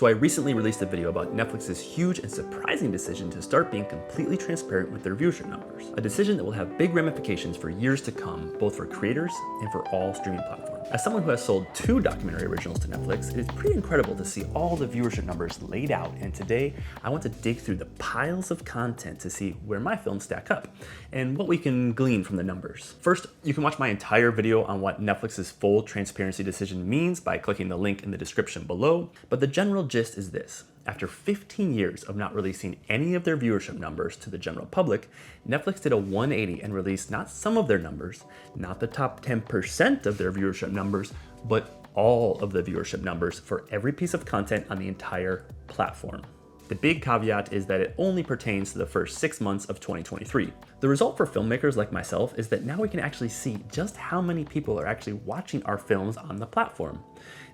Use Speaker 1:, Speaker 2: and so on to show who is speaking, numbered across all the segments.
Speaker 1: So I recently released a video about Netflix's huge and surprising decision to start being completely transparent with their viewership numbers. A decision that will have big ramifications for years to come, both for creators and for all streaming platforms. As someone who has sold 2 documentary originals to Netflix, it is pretty incredible to see all the viewership numbers laid out, and today I want to dig through the piles of content to see where my films stack up and what we can glean from the numbers. First, you can watch my entire video on what Netflix's full transparency decision means by clicking the link in the description below, but the general gist is this. After 15 years of not releasing any of their viewership numbers to the general public, Netflix did a 180 and released not some of their numbers, not the top 10% of their viewership numbers, but all of the viewership numbers for every piece of content on the entire platform. The big caveat is that it only pertains to the first 6 months of 2023. The result for filmmakers like myself is that now we can actually see just how many people are actually watching our films on the platform.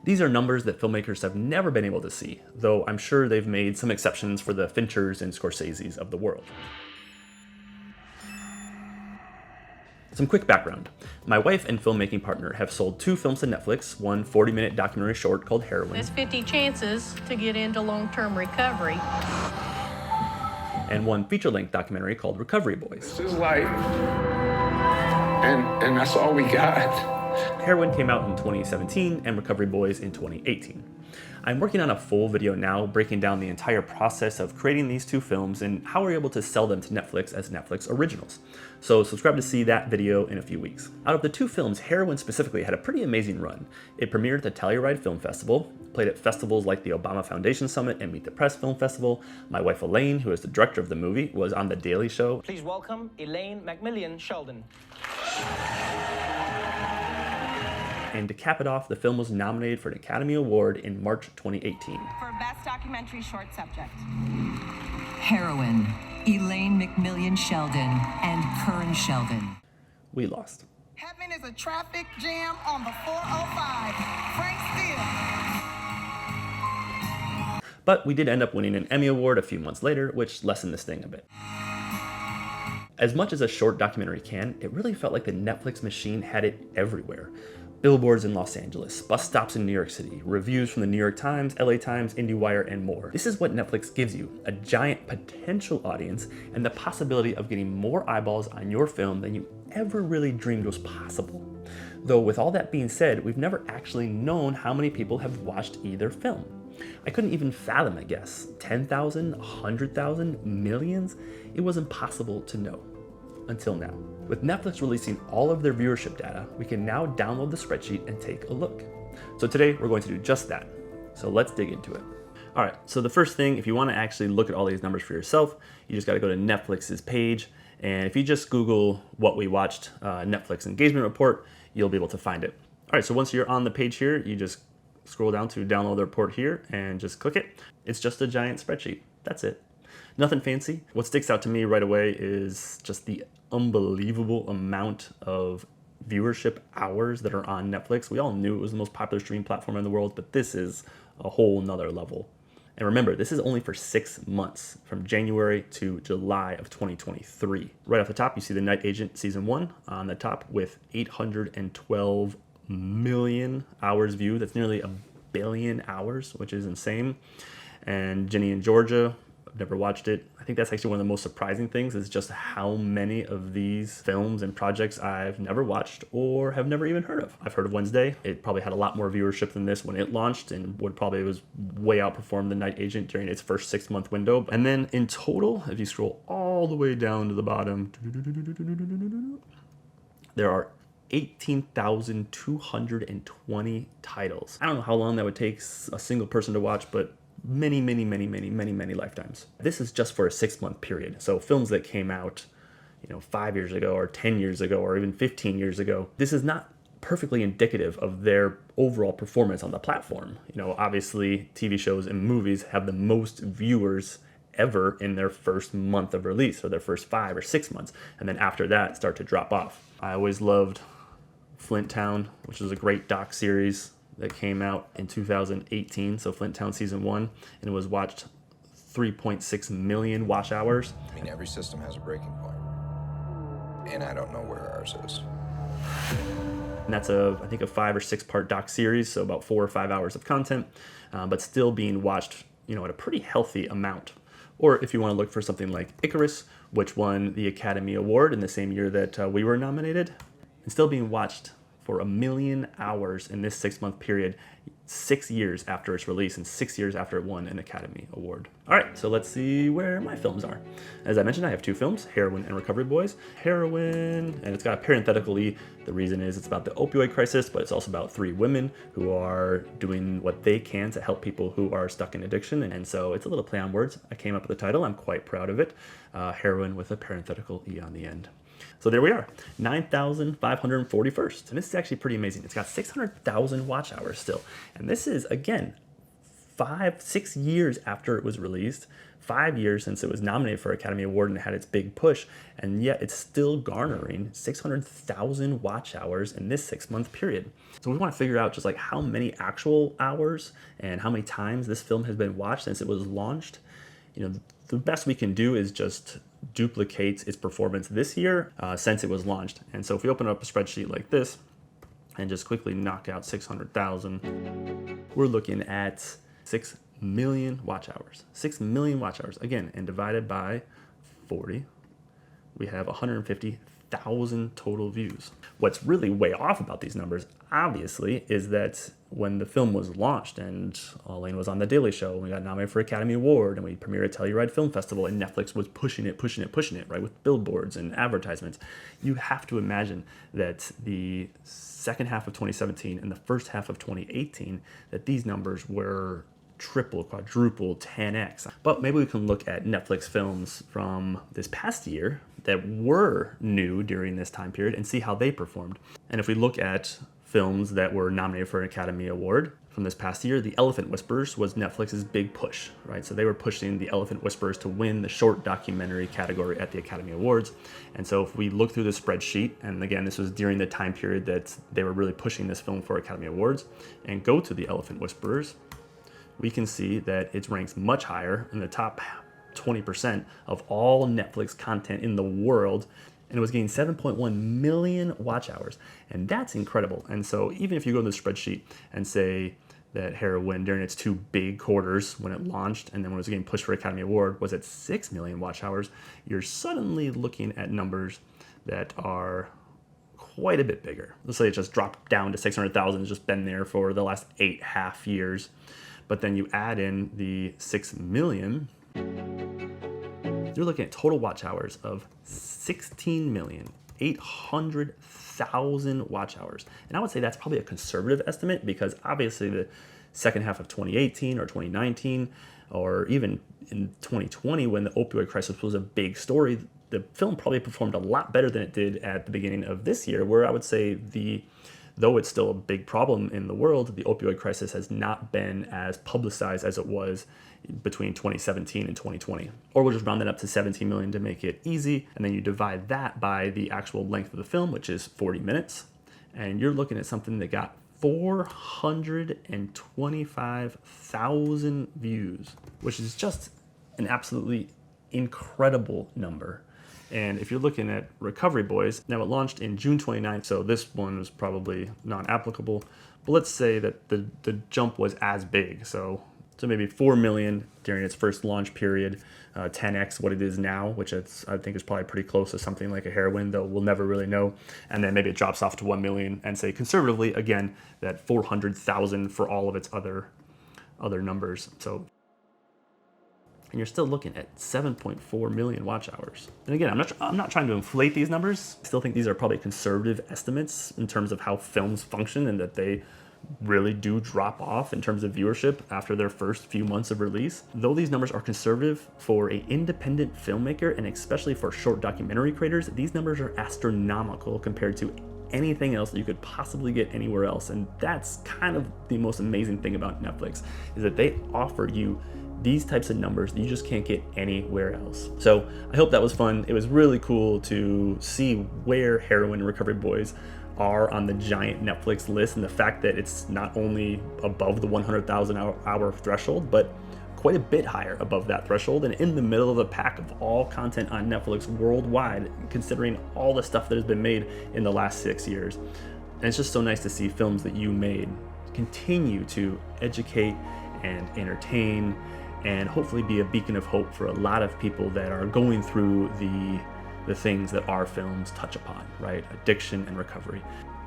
Speaker 1: These are numbers that filmmakers have never been able to see, though I'm sure they've made some exceptions for the Finchers and Scorseses of the world. Some quick background. My wife and filmmaking partner have sold 2 films to Netflix, one 40-minute documentary short called Heroin.
Speaker 2: There's 50 chances to get into long-term recovery.
Speaker 1: And one feature-length documentary called Recovery Boys.
Speaker 3: This is life, and that's all we got.
Speaker 1: Heroin came out in 2017 and Recovery Boys in 2018. I'm working on a full video now breaking down the entire process of creating these 2 films and how we're able to sell them to Netflix as Netflix originals. So subscribe to see that video in a few weeks. Out of the 2 films, Heroin specifically had a pretty amazing run. It premiered at the Telluride Film Festival, played at festivals like the Obama Foundation Summit and Meet the Press Film Festival. My wife Elaine, who is the director of the movie, was on The Daily Show.
Speaker 4: Please welcome Elaine McMillan Sheldon.
Speaker 1: And to cap it off, the film was nominated for an Academy Award in March 2018.
Speaker 5: For Best Documentary Short Subject.
Speaker 6: Heroin, Elaine McMillan Sheldon, and Curran Sheldon.
Speaker 1: We lost.
Speaker 5: Heaven is a traffic jam on the 405. Frank Steele.
Speaker 1: But we did end up winning an Emmy Award a few months later, which lessened this thing a bit. As much as a short documentary can, it really felt like the Netflix machine had it everywhere. Billboards in Los Angeles, bus stops in New York City, reviews from the New York Times, LA Times, IndieWire, and more. This is what Netflix gives you, a giant potential audience and the possibility of getting more eyeballs on your film than you ever really dreamed was possible. Though with all that being said, we've never actually known how many people have watched either film. I couldn't even fathom a guess. 10,000, 100,000, millions? It was impossible to know. Until now. With Netflix releasing all of their viewership data, we can now download the spreadsheet and take a look. So today we're going to do just that. So let's dig into it. All right, so the first thing, if you want to actually look at all these numbers for yourself, you just got to go to Netflix's page. And if you just Google what we watched, Netflix engagement report, you'll be able to find it. All right, so once you're on the page here, you just scroll down to download the report here and just click it. It's just a giant spreadsheet. That's it. Nothing fancy. What sticks out to me right away is just the unbelievable amount of viewership hours that are on Netflix. We all knew it was the most popular streaming platform in the world, but this is a whole nother level. And remember, this is only for 6 months, from January to July of 2023. Right off the top, you see The Night Agent Season 1 on the top with 812 million hours viewed. That's nearly 1 billion hours, which is insane. And Ginny and Georgia, I've never watched it. I think that's actually one of the most surprising things is just how many of these films and projects I've never watched or have never even heard of. I've heard of Wednesday. It probably had a lot more viewership than this when it launched and would probably was way outperformed The Night Agent during its first 6-month window. And then in total, if you scroll all the way down to the bottom, there are 18,220 titles. I don't know how long that would take a single person to watch, but many lifetimes. This is just for a 6-month period. So films that came out, 5 years ago or 10 years ago or even 15 years ago, this is not perfectly indicative of their overall performance on the platform. Obviously TV shows and movies have the most viewers ever in their first month of release or their first 5 or 6 months. And then after that start to drop off. I always loved Flint Town, which is a great doc series that came out in 2018, so Flint Town Season 1, and it was watched 3.6 million watch hours.
Speaker 7: I mean, every system has a breaking point, and I don't know where ours is.
Speaker 1: And that's I think a 5 or 6 part doc series, so about 4 or 5 hours of content, but still being watched, at a pretty healthy amount. Or if you want to look for something like Icarus, which won the Academy Award in the same year that we were nominated, and still being watched for 1 million hours in this 6-month period, 6 years after its release and 6 years after it won an Academy Award. All right, so let's see where my films are. As I mentioned, I have 2 films, Heroin and Recovery Boys. Heroin, and it's got a parenthetical E. The reason is it's about the opioid crisis, but it's also about 3 women who are doing what they can to help people who are stuck in addiction. And so it's a little play on words. I came up with the title. I'm quite proud of it. Heroin with a parenthetical E on the end. So there we are, 9,541st. And this is actually pretty amazing. It's got 600,000 watch hours still. And this is, again, 6 years after it was released, 5 years since it was nominated for Academy Award and had its big push, and yet it's still garnering 600,000 watch hours in this 6-month period. So we want to figure out just like how many actual hours and how many times this film has been watched since it was launched. The best we can do is just duplicate its performance this year since it was launched. And so if we open up a spreadsheet like this and just quickly knock out 600,000, we're looking at 6 million watch hours. 6 million watch hours, again, and divided by 40, we have 150,000 total views. What's really way off about these numbers, obviously, is that when the film was launched and Elaine was on The Daily Show, and we got nominated for Academy Award, and we premiered at Telluride Film Festival, and Netflix was pushing it, right, with billboards and advertisements, you have to imagine that the second half of 2017 and the first half of 2018, that these numbers were triple, quadruple, 10x. But maybe we can look at Netflix films from this past year that were new during this time period and see how they performed. And if we look at films that were nominated for an Academy Award from this past year, The Elephant Whisperers was Netflix's big push, right? So they were pushing The Elephant Whisperers to win the short documentary category at the Academy Awards. And so if we look through the spreadsheet, and again, this was during the time period that they were really pushing this film for Academy Awards, and go to The Elephant Whisperers, we can see that it ranks much higher in the top 20% of all Netflix content in the world, and it was getting 7.1 million watch hours, and that's incredible. And so even if you go to the spreadsheet and say that Heroin, during its 2 big quarters when it launched and then when it was getting pushed for Academy Award, was at 6 million watch hours, you're suddenly looking at numbers that are quite a bit bigger. Let's say it just dropped down to 600,000, it's just been there for the last 8.5 years. But then you add in the 6 million, you're looking at total watch hours of 16,800,000 watch hours. And I would say that's probably a conservative estimate, because obviously the second half of 2018 or 2019, or even in 2020 when the opioid crisis was a big story, the film probably performed a lot better than it did at the beginning of this year, where I would say though it's still a big problem in the world, the opioid crisis has not been as publicized as it was between 2017 and 2020. Or we'll just round that up to 17 million to make it easy, and then you divide that by the actual length of the film, which is 40 minutes, and you're looking at something that got 425,000 views, which is just an absolutely incredible number. And if you're looking at Recovery Boys, now it launched in June 29th, so this one was probably not applicable. But let's say that the jump was as big. So maybe 4 million during its first launch period, 10x what it is now, which I think is probably pretty close to something like a Heroin, though we'll never really know. And then maybe it drops off to 1 million, and say conservatively, again, that 400,000 for all of its other numbers. And you're still looking at 7.4 million watch hours. And again, I'm not trying to inflate these numbers. I still think these are probably conservative estimates in terms of how films function, and that they really do drop off in terms of viewership after their first few months of release. Though these numbers are conservative for an independent filmmaker, and especially for short documentary creators, these numbers are astronomical compared to anything else that you could possibly get anywhere else. And that's kind of the most amazing thing about Netflix, is that they offer you these types of numbers that you just can't get anywhere else. So I hope that was fun. It was really cool to see where Heroin and Recovery Boys are on the giant Netflix list, and the fact that it's not only above the 100,000 hour threshold, but quite a bit higher above that threshold, and in the middle of the pack of all content on Netflix worldwide, considering all the stuff that has been made in the last 6 years. And it's just so nice to see films that you made continue to educate and entertain and hopefully be a beacon of hope for a lot of people that are going through the things that our films touch upon, right? Addiction and recovery.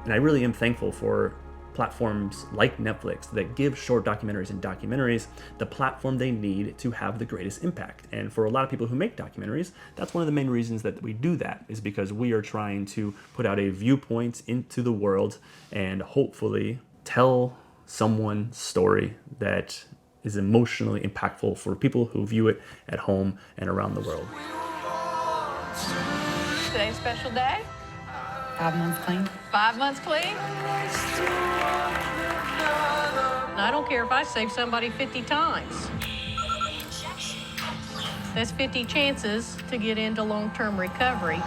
Speaker 1: And I really am thankful for platforms like Netflix that give short documentaries and documentaries the platform they need to have the greatest impact. And for a lot of people who make documentaries, that's one of the main reasons that we do that, is because we are trying to put out a viewpoint into the world and hopefully tell someone's story that is emotionally impactful for people who view it at home and around the world.
Speaker 2: Today's a special day.
Speaker 7: 5 months clean.
Speaker 2: 5 months clean. I don't care if I save somebody 50 times. That's 50 chances to get into long-term recovery.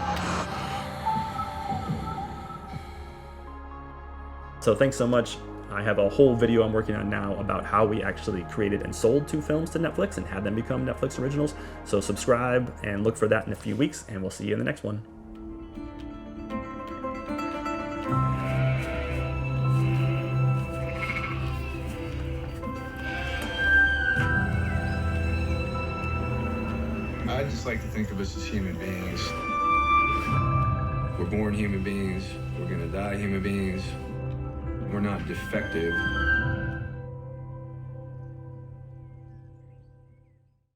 Speaker 1: So thanks so much. I have a whole video I'm working on now about how we actually created and sold 2 films to Netflix and had them become Netflix originals. So subscribe and look for that in a few weeks, and we'll see you in the next one.
Speaker 3: I just like to think of us as human beings. We're born human beings. We're gonna die human beings. We're not defective.